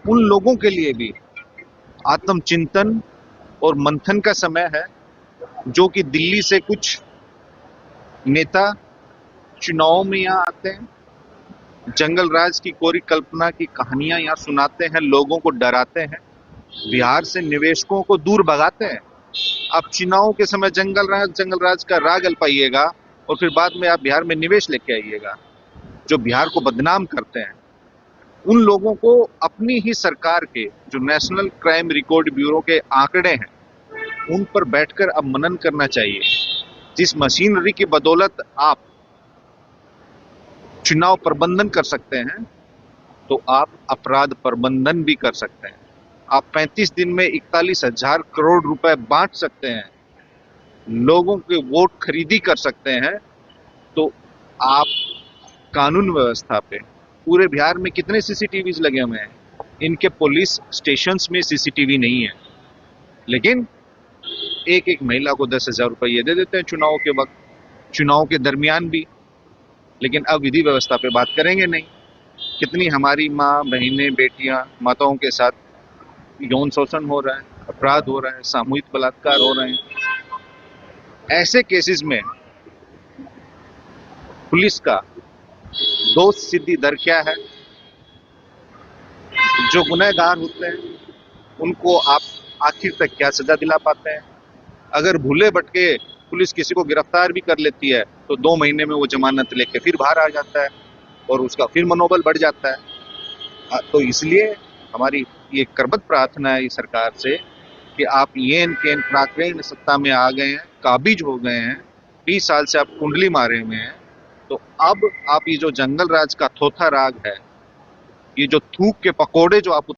उन लोगों के लिए भी आत्मचिंतन और मंथन का समय है, जो कि दिल्ली से कुछ नेता चुनाव में यहाँ आते हैं, जंगल राज की कोरी कल्पना की कहानियां यहाँ सुनाते हैं, लोगों को डराते हैं, बिहार से निवेशकों को दूर भगाते हैं। आप चुनाव के समय जंगल राज का राग अल्पाइएगा और फिर बाद में आप बिहार में निवेश लेके आइएगा, जो बिहार को बदनाम करते हैं। उन लोगों को अपनी ही सरकार के जो नेशनल क्राइम रिकॉर्ड ब्यूरो के आंकड़े हैं, उन पर बैठकर अब मनन करना चाहिए। जिस मशीनरी की बदौलत आप चुनाव प्रबंधन कर सकते हैं, तो आप अपराध प्रबंधन भी कर सकते हैं। आप 35 दिन में 41,000 करोड़ रुपए बांट सकते हैं, लोगों के वोट खरीदी कर सकते हैं। तो आप कानून व्यवस्था पे पूरे बिहार में कितने सीसीटीवी लगे हुए हैं? इनके पुलिस स्टेशंस में सीसीटीवी नहीं है, लेकिन एक एक महिला को 10,000 रुपये दे देते हैं चुनाव के वक्त, चुनाव के दरमियान भी। लेकिन अब विधि व्यवस्था पे बात करेंगे नहीं। कितनी हमारी माँ, बहनें, बेटियां, माताओं के साथ यौन शोषण हो रहा है, अपराध हो रहा है, सामूहिक बलात्कार हो रहे हैं। ऐसे केसेस में पुलिस का दोष सिद्धि दर क्या है? जो गुनहगार होते हैं उनको आप आखिर तक क्या सजा दिला पाते हैं? अगर भूले भटके पुलिस किसी को गिरफ्तार भी कर लेती है तो 2 महीने में वो जमानत लेके फिर बाहर आ जाता है और उसका फिर मनोबल बढ़ जाता है। तो इसलिए हमारी ये करबद्ध प्रार्थना है इस सरकार से कि आप ये प्राकृतिक सत्ता में आ गए हैं, काबिज हो गए हैं, 20 साल से आप कुंडली मारे हुए हैं, तो अब आप ये जो जंगल राज का थोथा राग है, ये जो थूक के पकोड़े जो आप